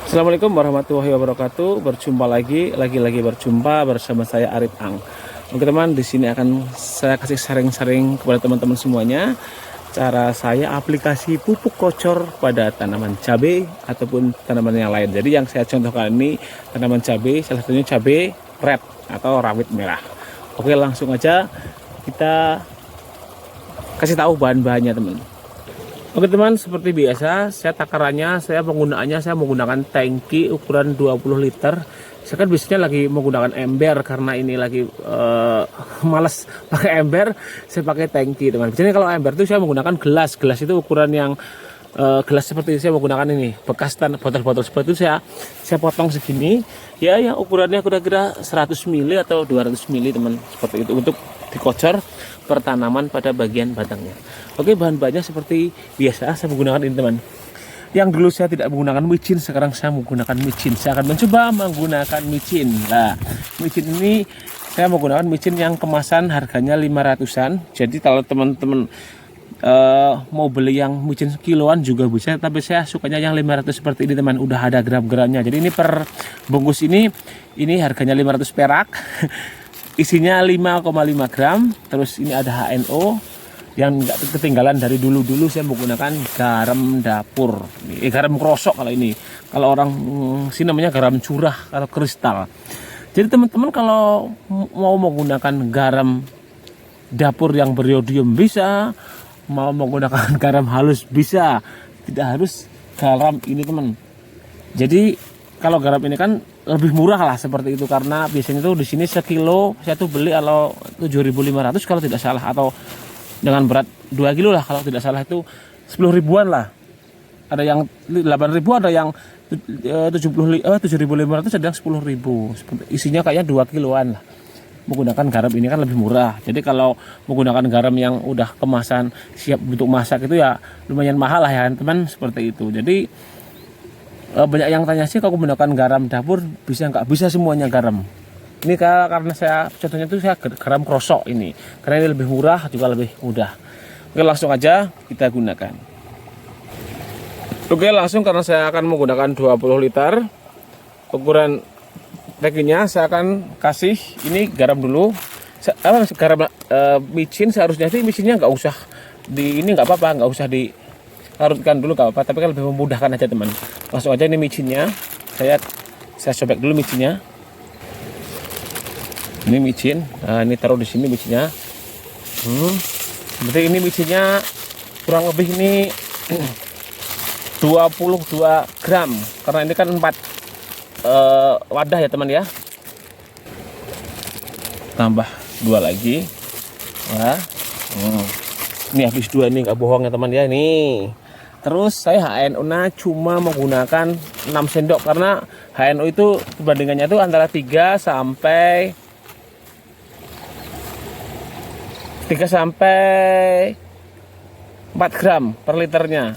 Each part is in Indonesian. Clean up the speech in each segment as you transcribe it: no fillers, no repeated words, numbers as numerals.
Assalamualaikum warahmatullahi wabarakatuh. Berjumpa lagi berjumpa bersama saya Arif Ang. Oke teman, di sini akan saya kasih sharing-sharing kepada teman-teman semuanya cara saya aplikasi pupuk kocor pada tanaman cabai ataupun tanaman yang lain. Jadi yang saya contohkan ini tanaman cabai, salah satunya cabai red atau rawit merah. Oke, langsung aja kita kasih tahu bahan-bahannya teman. Oke teman, seperti biasa takarannya saya menggunakan tangki ukuran 20 liter. Saya kan biasanya lagi menggunakan ember karena ini lagi males pakai ember, saya pakai tangki teman. Biasanya kalau ember itu saya menggunakan gelas itu ukuran yang gelas seperti ini. Saya menggunakan ini bekas botol-botol seperti itu, saya potong segini ya, yang ukurannya kira-kira 100 ml atau 200 ml teman, seperti itu untuk dikocor per tanaman pada bagian batangnya. Oke, bahan-bahannya seperti biasa saya menggunakan ini teman. Yang dulu saya tidak menggunakan micin, sekarang saya menggunakan micin. Saya akan mencoba menggunakan micin. Nah, micin ini saya menggunakan micin yang kemasan harganya 500-an. Jadi kalau teman-teman mau beli yang micin kiloan juga bisa, tapi saya sukanya yang 500 seperti ini teman. Udah ada gram-gramnya. Jadi ini per bungkus ini harganya 500 perak. Isinya 5,5 gram. Terus ini ada HNO yang nggak ketinggalan dari dulu saya menggunakan garam dapur. Garam krosok kalau ini. Kalau orang sini namanya garam curah atau kristal. Jadi teman-teman kalau mau menggunakan garam dapur yang beriodium bisa, mau menggunakan garam halus bisa, tidak harus garam ini teman. Jadi kalau garam ini kan lebih murah lah seperti itu, karena biasanya tuh di sini sekilo saya tuh beli kalau 7.500 kalau tidak salah, atau dengan berat 2 kilo lah kalau tidak salah, itu 10 ribuan lah. Ada yang 8.000, ada yang 7.500, ada yang 10.000. Isinya kayaknya 2 kiloan lah. Menggunakan garam ini kan lebih murah. Jadi kalau menggunakan garam yang udah kemasan siap untuk masak itu ya lumayan mahal lah ya teman, seperti itu. Jadi banyak yang tanya sih, kalau menggunakan garam dapur bisa nggak? Bisa semuanya garam. Ini karena saya contohnya itu saya garam krosok ini, karena ini lebih murah juga lebih mudah. Oke, langsung aja kita gunakan. Oke, langsung, karena saya akan menggunakan 20 liter ukuran tangkinya, saya akan kasih ini garam dulu. Garam micin seharusnya sih micinnya nggak usah di ini, nggak apa-apa, nggak usah dilarutkan dulu, nggak apa-apa, tapi kan lebih memudahkan aja teman. Langsung aja ini micinnya, saya sobek dulu micinnya. Ini micin, nah ini taruh di sini micinnya. Berarti ini micinnya kurang lebih ini 22 gram, karena ini kan 4 wadah ya teman ya. Tambah 2 lagi. Wah, ini habis 2 nih, nggak bohong ya teman ya ini. Terus saya HNO-nya cuma menggunakan 6 sendok, karena HNO itu perbandingannya itu antara 3 sampai 4 gram per liternya.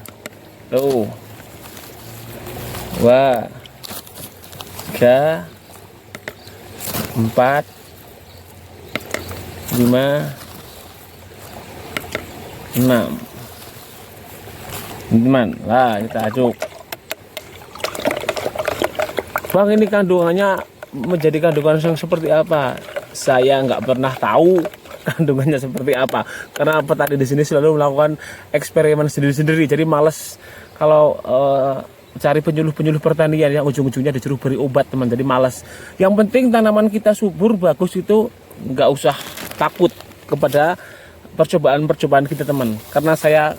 Tuh. Wah. 3 4 5 6. Teman, lah kita aduk. Bang, ini kandungannya menjadi kandungan yang seperti apa? Saya nggak pernah tahu kandungannya seperti apa, karena petani di sini selalu melakukan eksperimen sendiri-sendiri. Jadi males kalau cari penyuluh pertanian yang ujung-ujungnya disuruh beri obat teman. Jadi males. Yang penting tanaman kita subur bagus, itu nggak usah takut kepada percobaan kita teman. Karena saya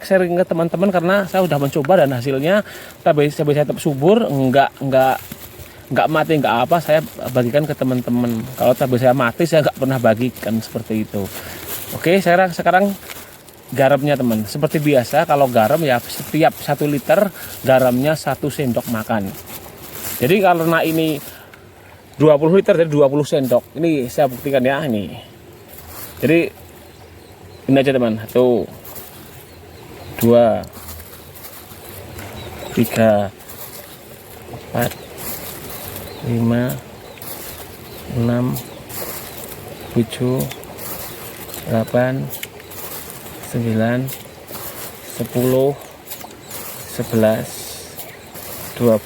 sharing ke teman-teman karena saya sudah mencoba dan hasilnya cabai saya tetap subur, nggak mati, nggak apa. Saya bagikan ke teman-teman. Kalau cabai saya mati saya nggak pernah bagikan, seperti itu. Oke, sekarang garamnya teman, seperti biasa kalau garam ya setiap 1 liter garamnya 1 sendok makan. Jadi karena ini 20 liter jadi 20 sendok. Ini saya buktikan ya ini. Jadi ini aja teman. 1 2 3 4 5 6 7 8 9 10 11 12,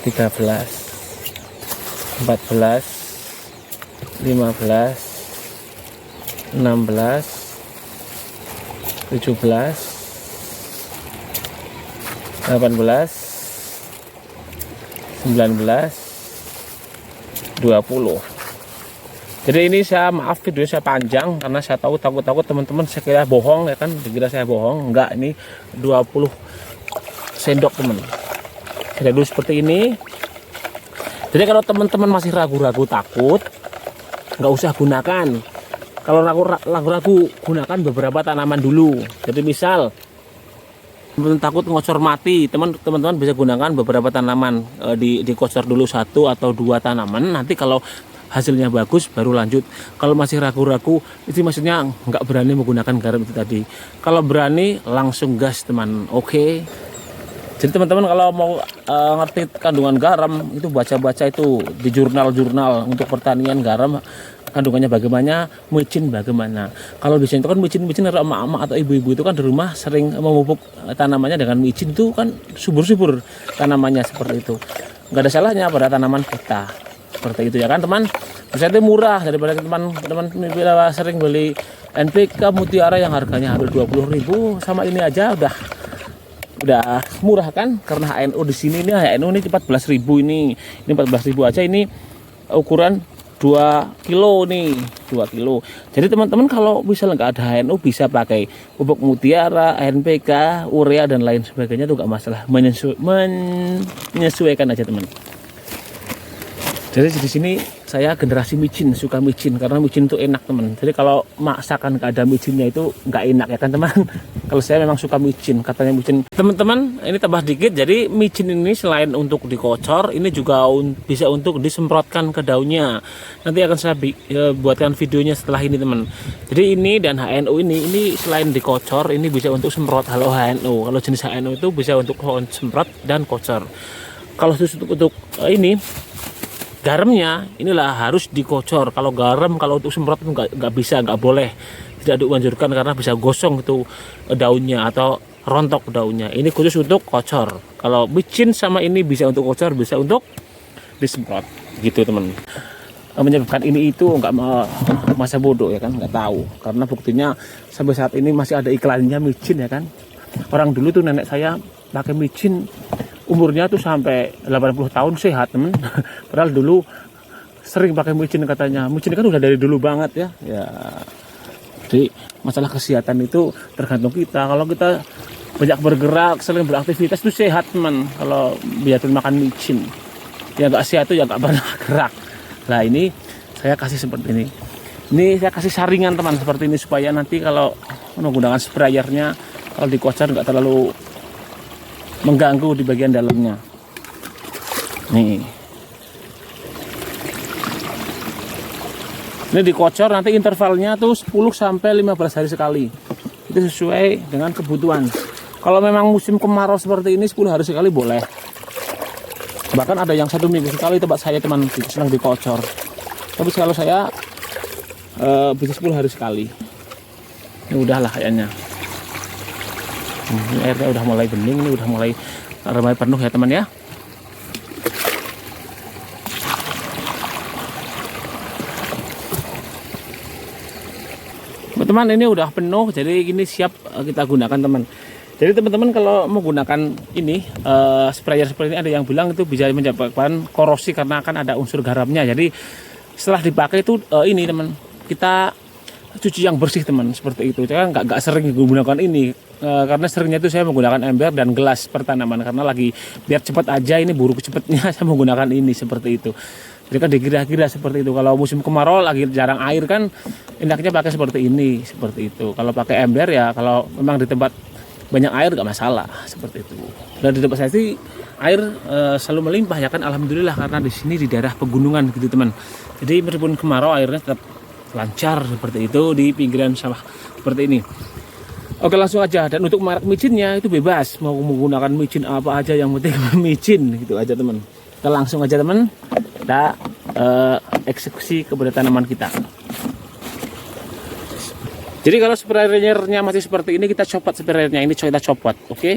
13, 14, 15, 16, 17, 18, 19, 20. Jadi ini saya maaf video saya panjang karena saya tahu takut teman-teman saya kira bohong ya kan, dikira saya bohong. Enggak, ini 20 sendok teman. Saya dulu seperti ini. Jadi kalau teman-teman masih ragu-ragu takut, nggak usah gunakan. Kalau ragu-ragu gunakan beberapa tanaman dulu. Jadi misal teman takut ngocor mati, teman-teman bisa gunakan beberapa tanaman, dikocor dulu 1 atau 2 tanaman. Nanti kalau hasilnya bagus baru lanjut. Kalau masih ragu-ragu, itu maksudnya nggak berani menggunakan garam itu tadi. Kalau berani langsung gas teman. Oke. Jadi teman-teman kalau mau ngerti kandungan garam itu baca-baca itu di jurnal-jurnal untuk pertanian garam, kandungannya bagaimana, micin bagaimana. Kalau di sini itu kan micin emak-emak atau ibu-ibu itu kan di rumah sering memupuk tanamannya dengan micin, itu kan subur-subur tanamannya seperti itu. Nggak ada salahnya pada tanaman kita seperti itu ya kan teman. Bisa itu murah daripada teman-teman sering beli NPK Mutiara yang harganya hampir 20.000, sama ini aja udah murah kan, karena HNO di sini ini HNO ini 14.000 ini 14.000 aja, ini ukuran 2 kilo nih, 2 kilo. Jadi teman-teman kalau misalnya nggak ada HNO bisa pakai pupuk Mutiara, NPK, urea dan lain sebagainya, itu nggak masalah, menyesuaikan aja teman. Jadi di sini saya generasi micin, suka micin karena micin itu enak teman. Jadi kalau masakan nggak ada micinnya itu nggak enak ya kan teman. Kalau saya memang suka micin, katanya micin. Teman-teman ini tambah dikit, jadi micin ini selain untuk dikocor, ini juga bisa untuk disemprotkan ke daunnya. Nanti akan saya buatkan videonya setelah ini teman. Jadi ini dan HNO ini selain dikocor, ini bisa untuk semprot. Kalau HNO, kalau jenis HNO itu bisa untuk semprot dan kocor. Kalau khusus untuk ini garamnya inilah harus dikocor. Kalau garam kalau untuk semprot itu nggak bisa, nggak boleh, tidak dianjurkan karena bisa gosong itu daunnya atau rontok daunnya. Ini khusus untuk kocor. Kalau micin sama ini bisa untuk kocor, bisa untuk disemprot gitu teman. Menyebabkan ini itu nggak masa bodoh ya kan, nggak tahu, karena buktinya sampai saat ini masih ada iklannya micin ya kan. Orang dulu tuh nenek saya pakai micin, umurnya tuh sampai 80 tahun sehat temen. Padahal dulu sering pakai micin katanya. Micin kan udah dari dulu banget ya. Jadi masalah kesehatan itu tergantung kita. Kalau kita banyak bergerak, sering beraktivitas itu sehat teman. Kalau biarpun makan micin, ya nggak sehat tuh ya nggak pernah gerak. Nah ini saya kasih seperti ini. Ini saya kasih saringan teman seperti ini supaya nanti kalau menggunakan sprayernya, kalau dikocor nggak terlalu mengganggu di bagian dalamnya. Nih. Ini dikocor nanti intervalnya tuh 10 sampai 15 hari sekali. Itu sesuai dengan kebutuhan. Kalau memang musim kemarau seperti ini 10 hari sekali boleh. Bahkan ada yang 1 minggu sekali tempat saya teman sedang dikocor. Tapi kalau saya bisa 10 hari sekali. Ini udahlah kayaknya. Ini airnya udah mulai bening, ini udah mulai penuh ya teman ya. Teman-teman ini udah penuh, jadi ini siap kita gunakan teman. Jadi teman-teman kalau menggunakan ini sprayer seperti ini, ada yang bilang itu bisa menyebabkan korosi karena akan ada unsur garamnya. Jadi setelah dipakai itu ini teman, kita cuci yang bersih teman, seperti itu. Saya nggak sering menggunakan ini karena seringnya itu saya menggunakan ember dan gelas pertanaman karena lagi biar cepat aja, ini buru cepatnya saya menggunakan ini seperti itu. Jadi kan dikira-kira seperti itu. Kalau musim kemarau lagi jarang air kan enaknya pakai seperti ini, seperti itu. Kalau pakai ember ya kalau memang di tempat banyak air nggak masalah seperti itu. Dan di tempat saya sih air selalu melimpah ya kan, alhamdulillah, karena di sini di daerah pegunungan gitu teman. Jadi meskipun kemarau airnya tetap lancar seperti itu di pinggiran sawah seperti ini. Oke langsung aja. Dan untuk merek micinnya itu bebas, mau menggunakan micin apa aja yang penting micin gitu aja teman. Kita langsung aja teman, kita eksekusi kepada tanaman kita. Jadi kalau sprayernya masih seperti ini, kita copot sprayernya ini, kita copot, oke.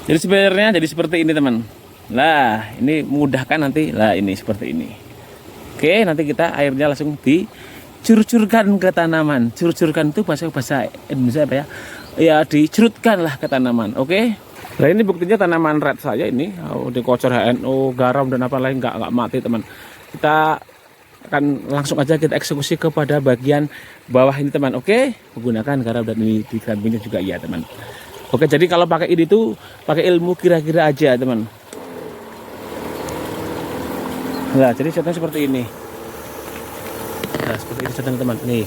Jadi sebenarnya jadi seperti ini teman. Lah ini memudahkan nanti. Lah ini seperti ini. Oke, nanti kita airnya langsung dicurcurkan ke tanaman. Curcurkan itu bahasa Indonesia apa ya? Ya dicerutkan lah ke tanaman. Oke. Nah ini buktinya tanaman red saya ini dikocor HNO, garam dan apa lain nggak mati teman. Kita akan langsung aja kita eksekusi kepada bagian bawah ini teman. Oke, menggunakan garam dan ini di kambingnya juga ya teman. Oke, jadi kalau pakai ini tuh pakai ilmu kira-kira aja teman. Nah, jadi contohnya seperti ini. Nah, seperti ini contohnya teman. Nih.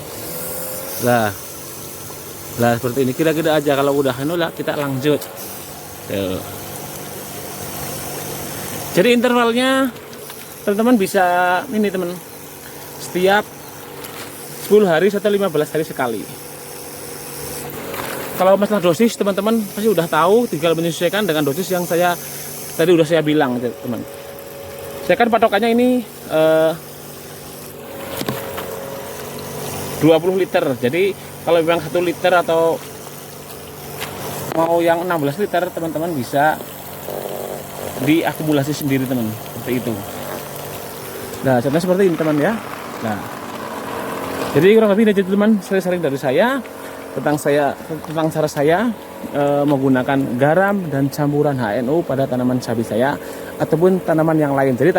Lah seperti ini kira-kira aja, kalau udah lah kita lanjut. Tuh. Jadi intervalnya teman-teman bisa ini teman. Setiap 10 hari atau 15 hari sekali. Kalau masalah dosis teman-teman pasti udah tahu, tinggal menyesuaikan dengan dosis yang tadi udah saya bilang teman. Saya kan patokannya ini 20 liter. Jadi kalau memang 1 liter atau mau yang 16 liter teman-teman bisa diakumulasi sendiri teman, seperti itu. Nah contohnya seperti ini teman ya. Nah jadi kurang lebih ini teman sering dari saya tentang cara saya menggunakan garam dan campuran HNO pada tanaman cabai saya ataupun tanaman yang lain. Jadi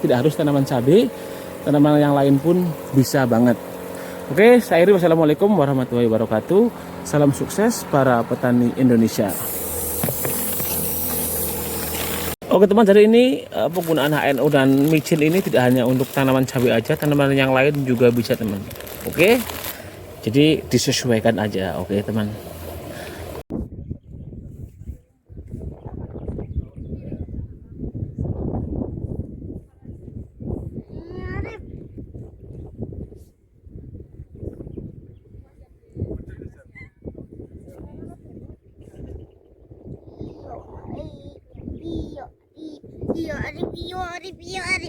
tidak harus tanaman cabai, tanaman yang lain pun bisa banget. Oke, saya akhiri. Wassalamualaikum warahmatullahi wabarakatuh. Salam sukses para petani Indonesia. Oke teman, jadi ini penggunaan HNO dan micin ini tidak hanya untuk tanaman cabai aja, tanaman yang lain juga bisa teman. Oke, jadi disesuaikan aja. Oke teman. Iyo, Arif, iyo, Arif, iyo, Arif.